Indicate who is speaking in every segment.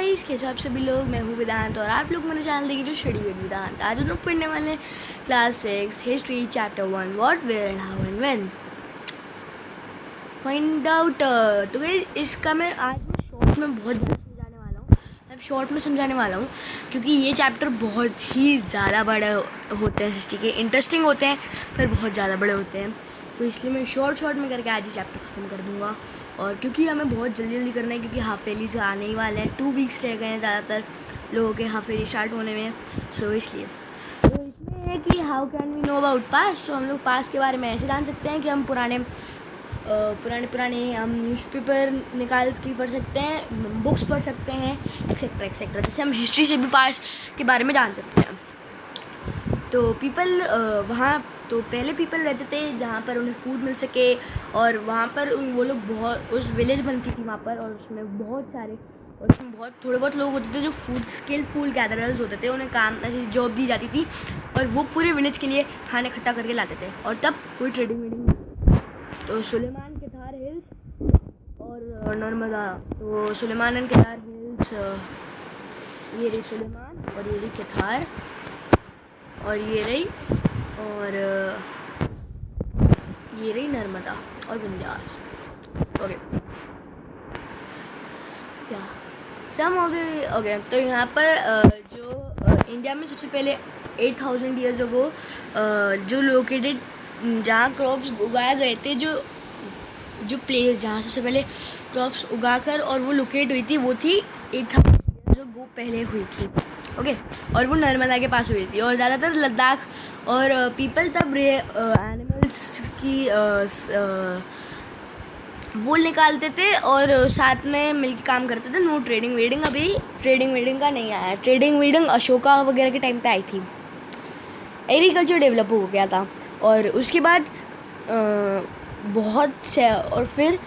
Speaker 1: Guys, कैसे हो आप सभी लोग। मैं हूँ वेदांत और आप लोग मेरे चैनल देखिए जो स्टडी विद वेदांत। आज हम लोग पढ़ने वाले हैं class 6 history chapter 1 what where and how and when find out. तो गाइस इसका मैं आज शॉर्ट में बहुत ज़्यादा समझाने वाला हूँ। मैं शॉर्ट में समझाने वाला हूँ क्योंकि ये चैप्टर बहुत ही ज़्यादा बड़े होते हैं, हिस्ट्री के इंटरेस्टिंग होते हैं पर बहुत ज़्यादा बड़े होते हैं, तो इसलिए मैं शॉर्ट में करके आज ये चैप्टर ख़त्म कर दूँगा। और क्योंकि हमें बहुत जल्दी करना है क्योंकि हाफ ईयरली से आने ही वाले हैं, 2 वीक्स रह गए हैं ज़्यादातर लोगों के हाफ ईयरली स्टार्ट होने में। सो इसलिए तो इसमें है कि how can we know about past. तो हम लोग पास्ट के बारे में ऐसे जान सकते हैं कि हम पुराने हम न्यूज़पेपर निकाल के पढ़ सकते हैं, बुक्स पढ़ सकते हैं, एक्सेट्रा एक्सेट्रा। जैसे हम हिस्ट्री से भी पास्ट के बारे में जान सकते हैं। तो पीपल वहाँ तो पहले पीपल रहते थे जहाँ पर उन्हें फूड मिल सके, और वहाँ पर वो लोग बहुत उस विलेज बनती थी वहाँ पर, और उसमें बहुत सारे और उसमें बहुत थोड़े बहुत लोग होते थे जो फूड गैदरर्स होते थे, उन्हें काम ऐसी जॉब दी जाती थी और वो पूरे विलेज के लिए खाना इकट्ठा करके लाते थे, और तब कोई ट्रेडिंग वेडिंग नहीं। तो सुलेमान केदार हिल्स और नर्मदा। तो सुलेमान एंड केदार हिल्स, ये रही सुलेमान और ये रही केदार और ये रही नर्मदा और विंध्यास। ओके या सम ओके। तो यहाँ पर जो इंडिया में सबसे पहले 8000 ईयर्स अगो जो लोकेटेड जहाँ क्रॉप्स उगाए गए थे, जो प्लेस जहाँ सबसे पहले क्रॉप्स उगाकर और वो लोकेट हुई थी, वो थी 8000 ईयर्स अगो पहले हुई थी। ओके और वो नर्मदा के पास हुई थी, और ज़्यादातर लद्दाख और पीपल तब एनिमल्स की वूल निकालते थे और साथ में मिलकर काम करते थे। नो ट्रेडिंग वेडिंग, अभी ट्रेडिंग वेडिंग का नहीं आया। ट्रेडिंग वेडिंग अशोका वगैरह के टाइम पे आई थी। एग्रीकल्चर डेवलप हो गया था और उसके बाद बहुत से, और फिर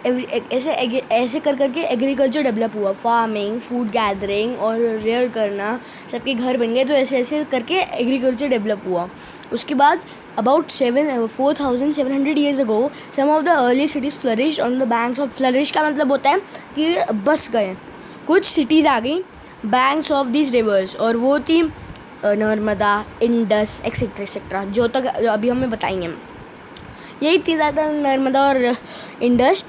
Speaker 1: ऐसे करके एग्रीकल्चर डेवलप हुआ। फार्मिंग, फूड गैदरिंग और रेयर करना, सबके घर बन गए। तो ऐसे करके एग्रीकल्चर डेवलप हुआ। उसके बाद about 4700 years ago some of the early cities flourish on the banks of. Flourish का मतलब होता है कि बस गए, कुछ सिटीज़ आ गई बैंक्स ऑफ दिस रिवर्स, और वो थी नर्मदा, इंडस एक्सेट्रा एक्सेट्रा, जो तक अभी हमें बताएंगे। यही थी ज़्यादा नर्मदा और Indus.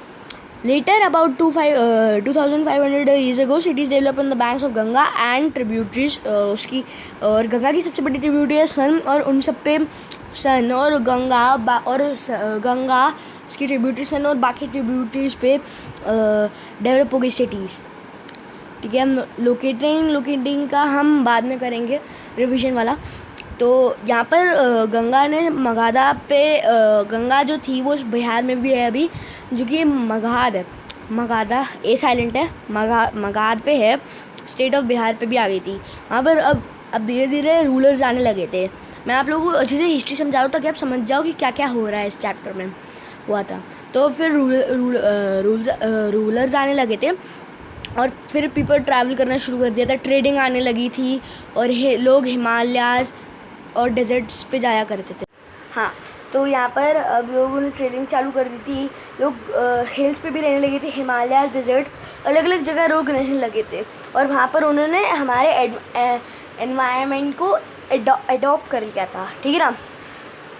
Speaker 1: Later, about 2500 years ago, cities developed on the banks of Ganga and tributaries. उसकी और गंगा की सबसे बड़ी ट्रिब्यूटरी है सन, और उन सब पे सन और गंगा उसकी ट्रिब्यूटरी सन और बाकी ट्रिब्यूटरीज पे डेवलप हो गई सिटीज़। ठीक है, हम लोकेटिंग का हम बाद में करेंगे रिविजन वाला। तो यहाँ पर गंगा ने मगधा पे, गंगा जो थी वो बिहार में भी है अभी, जो कि मगध है। मगधा ए साइलेंट है, मगध पे है, स्टेट ऑफ बिहार पे भी आ गई थी। वहाँ पर अब धीरे धीरे रूलर्स आने लगे थे। मैं आप लोगों को अच्छे से हिस्ट्री समझा दूँ ताकि आप समझ जाओ कि क्या क्या हो रहा है इस चैप्टर में हुआ था। तो फिर रूलर्स आने लगे थे, और फिर पीपल ट्रैवल करना शुरू कर दिया था, ट्रेडिंग आने लगी थी, और लोग हिमालयाज़ और डेजर्ट्स पे जाया करते थे। हाँ, तो यहाँ पर अब लोगों ने ट्रेडिंग चालू कर दी थी। लोग हिल्स पे भी रहने लगे थे, हिमालयाज़, डेजर्ट, अलग अलग जगह लोग रहने लगे थे, और वहाँ पर उन्होंने हमारे एनवायरनमेंट को अडॉप्ट कर लिया था। ठीक है ना,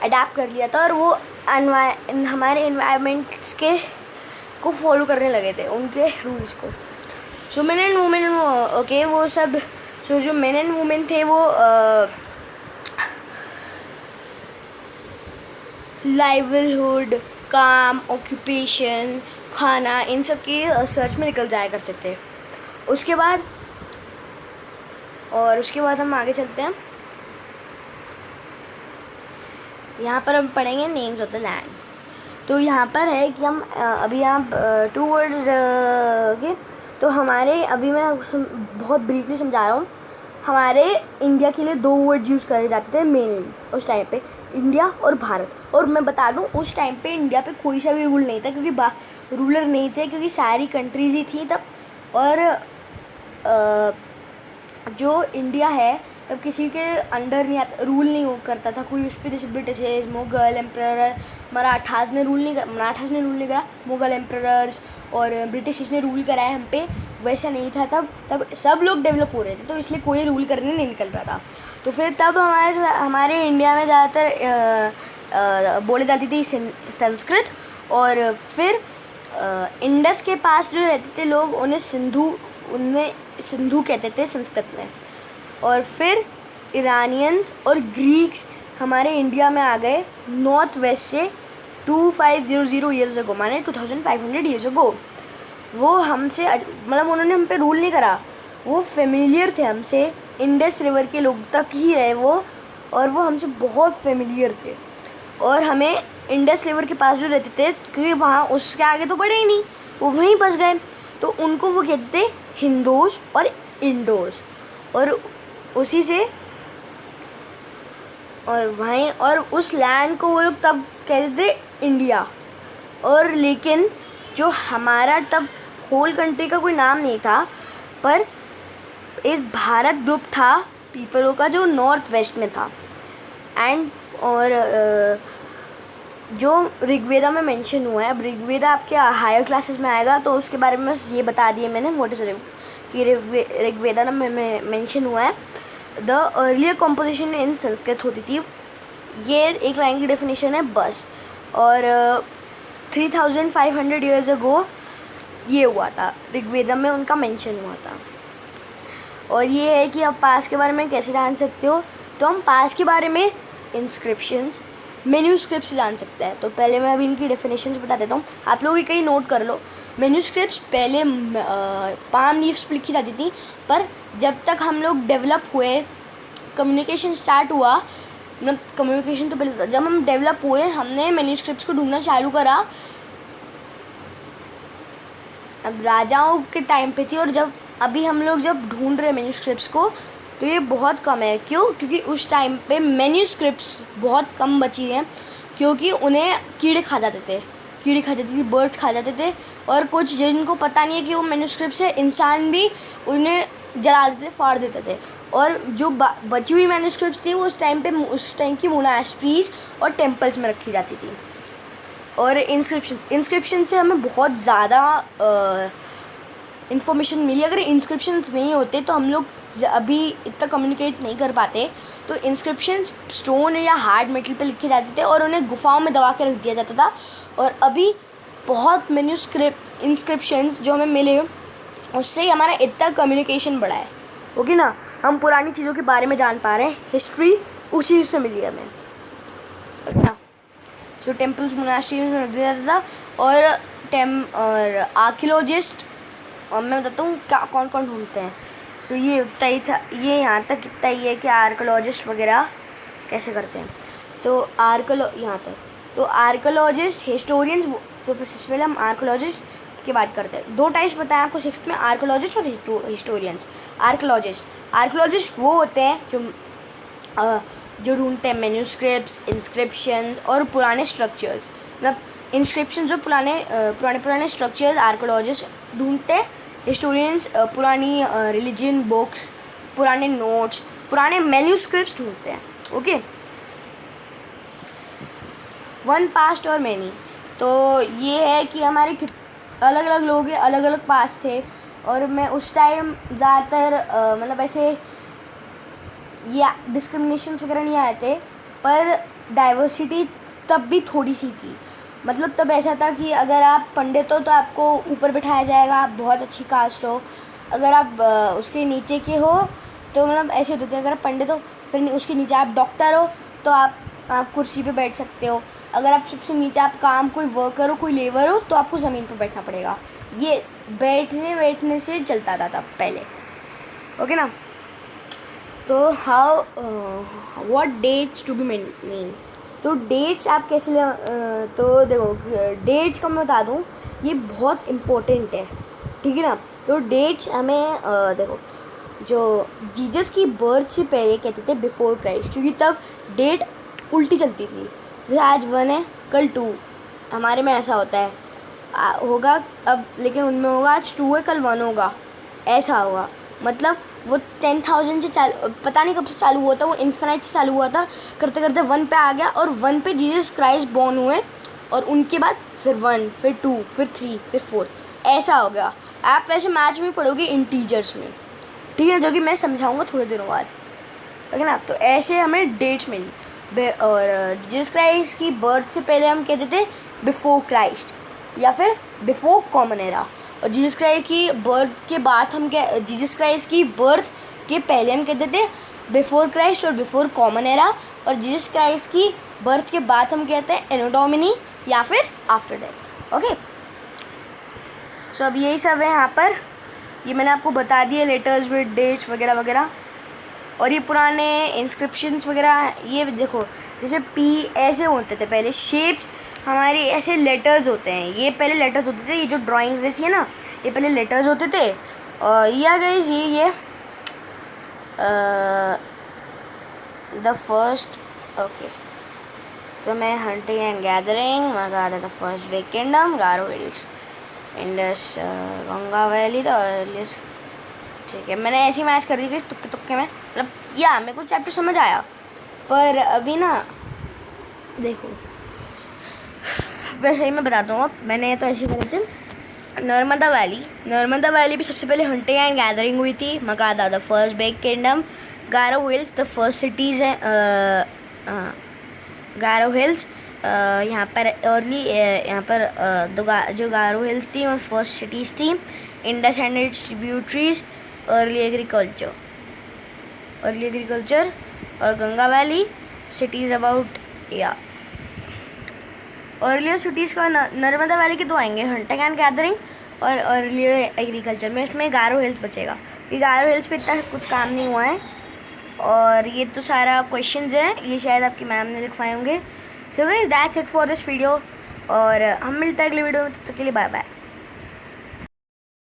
Speaker 1: अडैप्ट कर लिया था, और वो हमारे एनवायरनमेंट्स को फॉलो करने लगे थे, उनके रूल्स को। So main and women, okay, वो सब। सो जो मेन एंड वुमेन थे वो लाइवलीहुड, काम, ऑक्यूपेशन, खाना, इन सब की सर्च में निकल जाया करते थे। उसके बाद हम आगे चलते हैं। यहाँ पर हम पढ़ेंगे नेम्स ऑफ द लैंड। तो यहाँ पर है कि हम अभी यहाँ 2 वर्ड्स के, तो हमारे अभी मैं बहुत ब्रीफली समझा रहा हूँ। हमारे इंडिया के लिए 2 वर्ड यूज़ करे जाते थे मेनली उस टाइम पे, इंडिया और भारत। और मैं बता दूँ उस टाइम पे इंडिया पे कोई सा भी रूल नहीं था, क्योंकि रूलर नहीं थे, क्योंकि सारी कंट्रीज़ ही थी तब। और जो इंडिया है तब किसी के अंडर नहीं आता, रूल नहीं हो करता था कोई उस पर, जैसे ब्रिटिश, मुग़ल एम्प्रर, मराठास ने रूल नहीं करा, मुग़ल एम्प्रर्स और ब्रिटिश ने रूल करा है हम पे, वैसा नहीं था तब सब लोग डेवलप हो रहे थे, तो इसलिए कोई रूल करने नहीं निकल रहा था। तो फिर तब हमारे इंडिया में ज़्यादातर बोले जाती थी संस्कृत, और फिर इंडस के पास जो रहते थे लोग उन्हें सिंधु कहते थे संस्कृत में। और फिर ईरानियंस और ग्रीक्स हमारे इंडिया में आ गए नॉर्थ वेस्ट से 2500 ईयर्स अगो, माने 2500 ईयर्स अगो। वो हमसे मतलब उन्होंने हम पे रूल नहीं करा, वो फेमिलियर थे हमसे, इंडस रिवर के लोग तक ही रहे वो, और वो हमसे बहुत फेमिलियर थे। और हमें इंडस रिवर के पास जो रहते थे, क्योंकि वहाँ उसके आगे तो बढ़े ही नहीं, वो वहीं फंस गए, तो उनको वो कहते थे हिंदोस और इंडोस, और उसी से और वहीं और उस लैंड को वो लोग तब कहते थे इंडिया। और लेकिन जो हमारा तब होल कंट्री का कोई नाम नहीं था, पर एक भारत ग्रुप था पीपलों का जो नॉर्थ वेस्ट में था। एंड और जो ऋग्वेदा में मेंशन हुआ है, अब ऋग्वेदा आपके हायर क्लासेस में आएगा तो उसके बारे में ये बता दिए मैंने व्हाट इज कि ऋग्वेदा में मेंशन हुआ है द अर्लियर कॉम्पोजिशन इन संस्कृत होती थी। ये एक लाइन की डेफिनेशन है बस। और 3500 ईयर्स अगो ये हुआ था, ऋग्वेदा में उनका मेंशन हुआ था। और ये है कि आप पास के बारे में कैसे जान सकते हो, तो हम पास के बारे में इंस्क्रिप्शंस, मेन्यूस्क्रिप्ट्स जान सकते हैं। तो पहले मैं अभी इनकी डेफिनेशंस बता देता हूँ, आप लोग कहीं नोट कर लो। मेन्यूस्क्रिप्ट्स पहले पाम लीव्स पर लिखी जाती थी, पर जब तक हम लोग डेवलप हुए, कम्युनिकेशन स्टार्ट हुआ, मतलब कम्युनिकेशन तो पहले था, जब हम डेवलप हुए हमने मेन्यूस्क्रिप्ट्स को ढूंढना चालू करा। अब राजाओं के टाइम पे थी, और जब अभी हम लोग जब ढूंढ रहे मेन्यूस्क्रिप्ट्स को तो ये बहुत कम है। क्यों? क्योंकि उस टाइम पे मेन्यूस्क्रिप्ट्स बहुत कम बची हैं, क्योंकि उन्हें कीड़े खा जाते थे, बर्ड्स खा जाते थे, और कुछ जिनको पता नहीं है कि वो मेन्यूस्क्रिप्ट्स है, इंसान भी उन्हें जला देते, फाड़ देते थे। और जो बची हुई मैन्यूस्क्रिप्ट्स थी वो उस टाइम की मोनास्ट्रीज और टेम्पल्स में रखी जाती थी। और इंस्क्रिप्शन से हमें बहुत ज़्यादा इन्फॉर्मेशन मिली। अगर इंस्क्रिप्शंस नहीं होते तो हम लोग अभी इतना कम्युनिकेट नहीं कर पाते। तो इंस्क्रिप्शंस स्टोन या हार्ड मेटल पे लिखे जाते थे और उन्हें गुफाओं में दबा के रख दिया जाता था। और अभी बहुत इंस्क्रिप्शंस जो हमें मिले, उससे ही हमारा इतना कम्युनिकेशन बढ़ा है। ओके ना, हम पुरानी चीज़ों के बारे में जान पा रहे हैं, हिस्ट्री उसी चीज़ से मिली हमें। ओके ना, जो टेम्पल्स मोनास्ट्रीज में रख दिया जाता था। और आर्कियोलॉजिस्ट, और मैं बताता हूँ क्या कौन कौन ढूंढते हैं। सो ये उतना ही था, ये यहाँ तक इतना ही है कि आर्कियोलॉजिस्ट वगैरह कैसे करते हैं। तो यहाँ तक तो आर्कियोलॉजिस्ट, हिस्टोरियंस। तो सबसे पहले हम आर्कियोलॉजिस्ट की बात करते हैं। 2 टाइप्स बताएं आपको सिक्स्थ में, आर्कियोलॉजिस्ट और हिस्टोरियंस। आर्कियोलॉजिस्ट वो होते हैं जो ढूंढते हैं मैन्यूस्क्रिप्ट्स, इंस्क्रिप्शंस और पुराने स्ट्रक्चर्स। मतलब इंस्क्रिप्शन जो पुराने स्ट्रक्चर्स आर्कियोलॉजिस्ट ढूंढते हैं। हिस्टोरियंस पुरानी रिलीजन बुक्स, पुराने नोट्स, पुराने मैन्यूस्क्रिप्ट्स ढूंढते हैं। ओके, वन पास्ट और मैनी। तो ये है कि हमारे अलग अलग लोग हैं, अलग अलग पास्ट थे। और मैं उस टाइम ज़्यादातर मतलब ऐसे या डिस्क्रिमिनेशंस वगैरह नहीं आए थे, पर डाइवर्सिटी तब भी थोड़ी सी थी। मतलब तब ऐसा था कि अगर आप पंडित हो तो आपको ऊपर बिठाया जाएगा, आप बहुत अच्छी कास्ट हो। अगर आप उसके नीचे के हो तो मतलब ऐसे होते थे, अगर आप पंडित हो फिर उसके नीचे आप डॉक्टर हो तो आप कुर्सी पे बैठ सकते हो। अगर आप सबसे नीचे आप कोई वर्कर हो, कोई लेबर हो, तो आपको ज़मीन पर बैठना पड़ेगा। ये बैठने से चलता था तब पहले। ओके ना। तो what dates to be main. तो डेट्स आप कैसे तो देखो, डेट्स का मैं बता दूँ, ये बहुत इम्पोर्टेंट है, ठीक है ना। तो डेट्स हमें देखो, जो जीसस की बर्थ से पहले कहते थे बिफोर क्राइस्ट, क्योंकि तब डेट उल्टी चलती थी। जैसे आज 1 है, कल 2, हमारे में ऐसा होता है होगा अब, लेकिन उनमें होगा आज 2 है कल 1 होगा, ऐसा होगा। मतलब वो 10,000 से पता नहीं कब से चालू हुआ था, वो इन्फिनाइट से चालू हुआ था, करते करते 1 पे आ गया और 1 पे जीसस क्राइस्ट बॉर्न हुए और उनके बाद फिर 1, फिर 2, फिर 3, फिर 4 ऐसा हो गया। आप वैसे मैथ्स में पढ़ोगे इंटीजर्स में, ठीक है, जो कि मैं समझाऊंगा थोड़े दिनों बाद, ठीक है ना। तो ऐसे हमें डेट्स मिली और जीसस क्राइस्ट की बर्थ से पहले हम कहते थे बिफोर क्राइस्ट या फिर बिफोर कॉमन एरा, और जीसस क्राइस्ट की बर्थ के बाद हम जीसस क्राइस्ट की बर्थ के पहले हम कहते थे बिफोर क्राइस्ट और बिफोर कॉमन एरा, और जीसस क्राइस्ट की बर्थ के बाद हम कहते हैं एनो डोमिनी या फिर आफ्टर डेथ। ओके, सो अब यही सब है यहाँ पर, ये मैंने आपको बता दिए लेटर्स विद डेट्स वगैरह वगैरह। और ये पुराने इंस्क्रिप्शंस वगैरह, ये देखो जैसे पी ऐसे होते थे पहले, शेप्स हमारे ऐसे लेटर्स होते हैं, ये पहले लेटर्स होते थे, ये जो ड्राइंग्स जैसी है ना ये पहले लेटर्स होते थे। और ये आ गई ये द फर्स्ट, ओके, तो मैं hunting and gathering, Magadha the first big kingdom, Garo hills, Indus, Ganga valley the earliest, ठीक है। मैंने ऐसी मैच कर दी गई तुक्के तुक्के में, मतलब या मेरे को चैप्टर समझ आया, पर अभी ना देखो मैं सही में बताता हूँ। मैंने तो ऐसे करे थे नर्मदा वैली भी सबसे पहले हंटिंग एंड गैदरिंग हुई थी, Magadha the first big kingdom, Garo hills the first cities हैं, गारो हिल्स यहाँ पर अर्ली, यहाँ पर जो गारो हिल्स थी वो फर्स्ट सिटीज़ थी, Indus and it's tributaries, early agriculture, और गंगा वैली सिटीज़ अबाउट, या अर्लियर सिटीज़ का नर्मदा वैली के 2 आएंगे, हंटिंग एंड गैदरिंग और अर्लियर एग्रीकल्चर में। इसमें गारो हिल्स बचेगा, ये गारो हिल्स पे इतना कुछ काम नहीं हुआ है। और ये तो सारा क्वेश्चंस हैं, ये शायद आपकी मैम ने लिखवाए होंगे। So guys that's it for this video, और हम मिलते हैं अगले वीडियो में, तब तक के लिए बाय बाय।